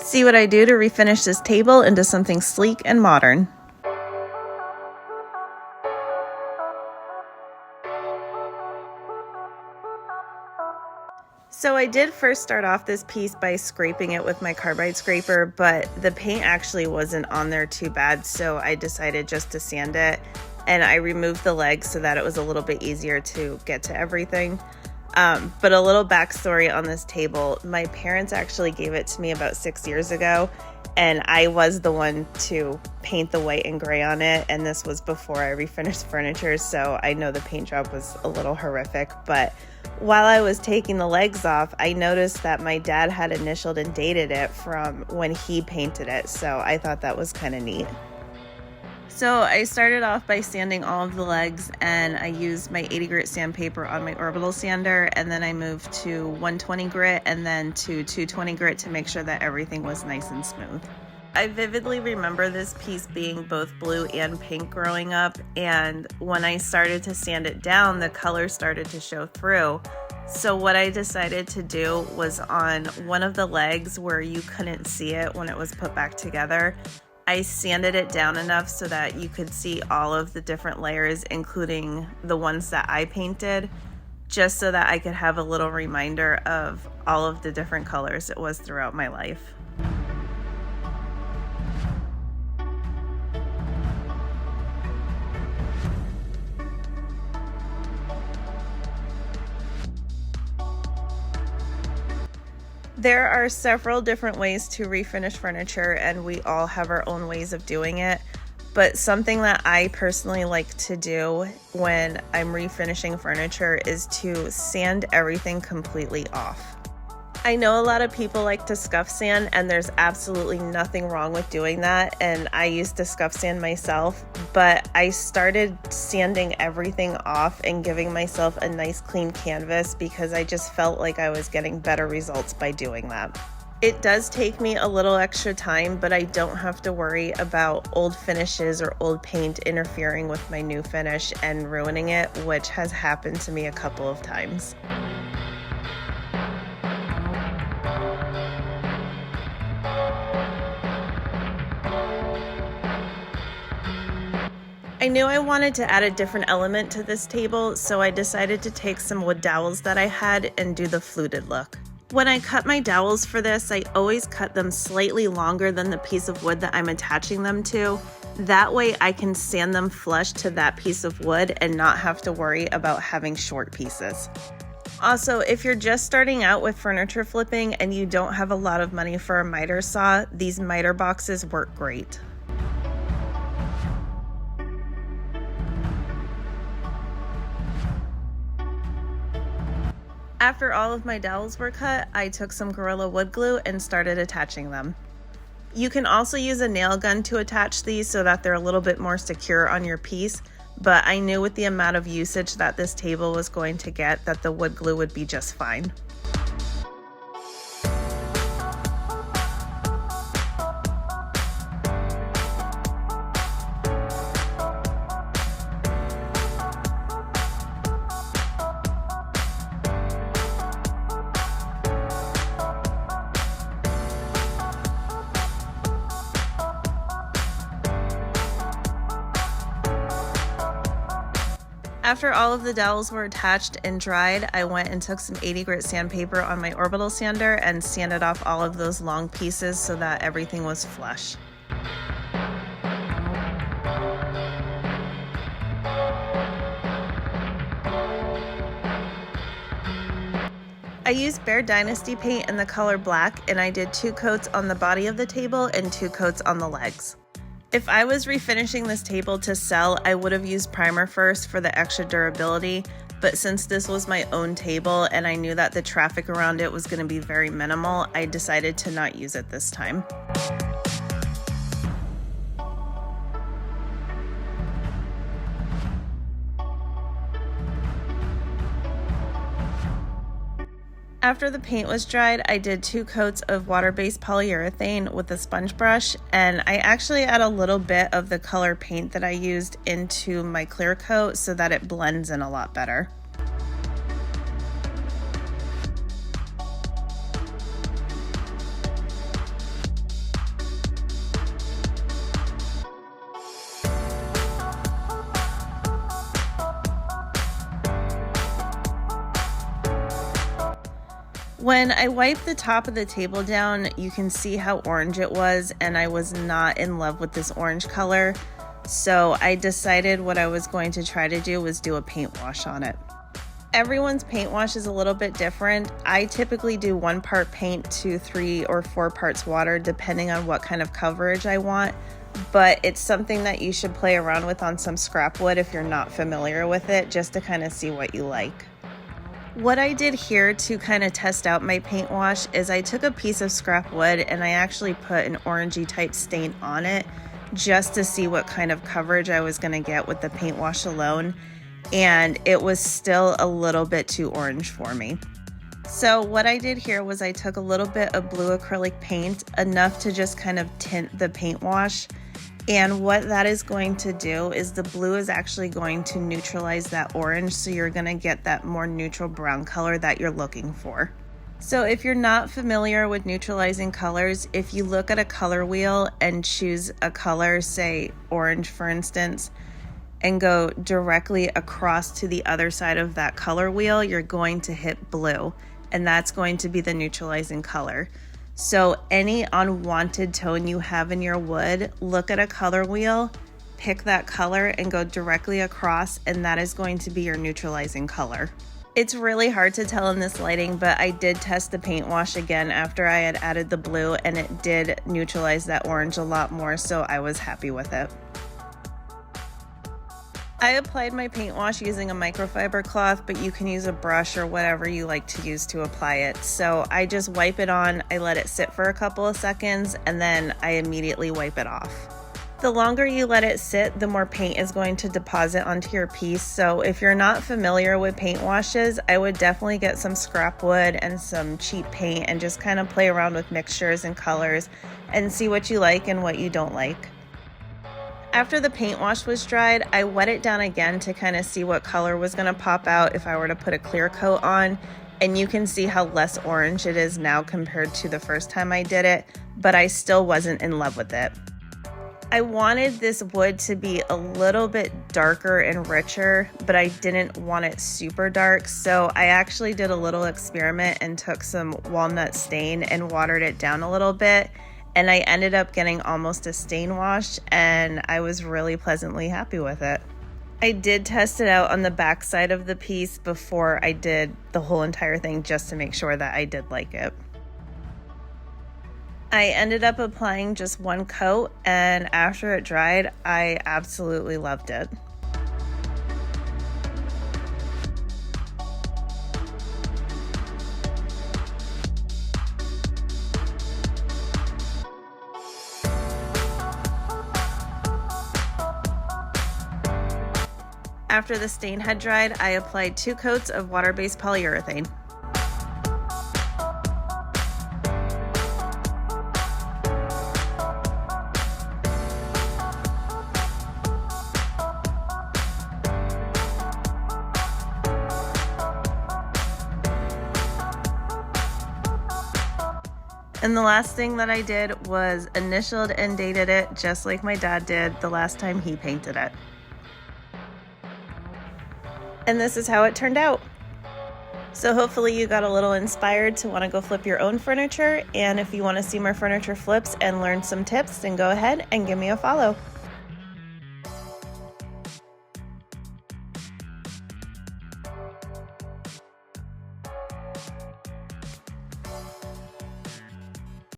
See what I do to refinish this table into something sleek and modern. So I did first start off this piece by scraping it with my carbide scraper, but the paint actually wasn't on there too bad, so I decided just to sand it, and I removed the legs so that it was a little bit easier to get to everything. But a little backstory on this table, my parents actually gave it to me about 6 years ago, and I was the one to paint the white and gray on it, and this was before I refinished furniture, so I know the paint job was a little horrific. But while I was taking the legs off, I noticed that my dad had initialed and dated it from when he painted it, so I thought that was kind of neat. So I started off by sanding all of the legs, and I used my 80 grit sandpaper on my orbital sander, and then I moved to 120 grit and then to 220 grit to make sure that everything was nice and smooth. I vividly remember this piece being both blue and pink growing up, and when I started to sand it down, the color started to show through. So what I decided to do was on one of the legs where you couldn't see it when it was put back together, I sanded it down enough so that you could see all of the different layers, including the ones that I painted, just so that I could have a little reminder of all of the different colors it was throughout my life. There are several different ways to refinish furniture, and we all have our own ways of doing it. But something that I personally like to do when I'm refinishing furniture is to sand everything completely off. I know a lot of people like to scuff sand, and there's absolutely nothing wrong with doing that, and I used to scuff sand myself, but I started sanding everything off and giving myself a nice clean canvas because I just felt like I was getting better results by doing that. It does take me a little extra time, but I don't have to worry about old finishes or old paint interfering with my new finish and ruining it, which has happened to me a couple of times. I knew I wanted to add a different element to this table, so I decided to take some wood dowels that I had and do the fluted look. When I cut my dowels for this, I always cut them slightly longer than the piece of wood that I'm attaching them to. That way I can sand them flush to that piece of wood and not have to worry about having short pieces. Also, if you're just starting out with furniture flipping and you don't have a lot of money for a miter saw, these miter boxes work great. After all of my dowels were cut, I took some Gorilla wood glue and started attaching them. You can also use a nail gun to attach these so that they're a little bit more secure on your piece, but I knew with the amount of usage that this table was going to get that the wood glue would be just fine. After all of the dowels were attached and dried, I went and took some 80 grit sandpaper on my orbital sander and sanded off all of those long pieces so that everything was flush. I used Behr Dynasty paint in the color black, and I did 2 coats on the body of the table and 2 coats on the legs. If I was refinishing this table to sell, I would have used primer first for the extra durability, but since this was my own table and I knew that the traffic around it was going to be very minimal, I decided to not use it this time. After the paint was dried, I did 2 coats of water-based polyurethane with a sponge brush, and I actually add a little bit of the color paint that I used into my clear coat so that it blends in a lot better. When I wiped the top of the table down, you can see how orange it was, and I was not in love with this orange color. So I decided what I was going to try to do was do a paint wash on it. Everyone's paint wash is a little bit different. I typically do 1 part paint to 3 or 4 parts water, depending on what kind of coverage I want. But it's something that you should play around with on some scrap wood if you're not familiar with it, just to kind of see what you like. What I did here to kind of test out my paint wash is I took a piece of scrap wood and I actually put an orangey type stain on it just to see what kind of coverage I was going to get with the paint wash alone, and it was still a little bit too orange for me. So what I did here was I took a little bit of blue acrylic paint, enough to just kind of tint the paint wash, and what that is going to do is the blue is actually going to neutralize that orange, so you're going to get that more neutral brown color that you're looking for. So if you're not familiar with neutralizing colors, if you look at a color wheel and choose a color, say orange for instance, and go directly across to the other side of that color wheel, you're going to hit blue, and that's going to be the neutralizing color. So any unwanted tone you have in your wood, look at a color wheel, pick that color and go directly across, and that is going to be your neutralizing color. It's really hard to tell in this lighting, but I did test the paint wash again after I had added the blue, and it did neutralize that orange a lot more, so I was happy with it. I applied my paint wash using a microfiber cloth, but you can use a brush or whatever you like to use to apply it. So I just wipe it on, I let it sit for a couple of seconds, and then I immediately wipe it off. The longer you let it sit, the more paint is going to deposit onto your piece. So if you're not familiar with paint washes, I would definitely get some scrap wood and some cheap paint and just kind of play around with mixtures and colors and see what you like and what you don't like. After the paint wash was dried, I wet it down again to kind of see what color was going to pop out if I were to put a clear coat on, and you can see how less orange it is now compared to the first time I did it, but I still wasn't in love with it. I wanted this wood to be a little bit darker and richer, but I didn't want it super dark, so I actually did a little experiment and took some walnut stain and watered it down a little bit, and I ended up getting almost a stain wash, and I was really pleasantly happy with it. I did test it out on the back side of the piece before I did the whole entire thing, just to make sure that I did like it. I ended up applying just 1 coat, and after it dried, I absolutely loved it. After the stain had dried, I applied 2 coats of water-based polyurethane. And the last thing that I did was initialed and dated it, just like my dad did the last time he painted it. And this is how it turned out. So hopefully you got a little inspired to want to go flip your own furniture. And if you want to see more furniture flips and learn some tips, then go ahead and give me a follow.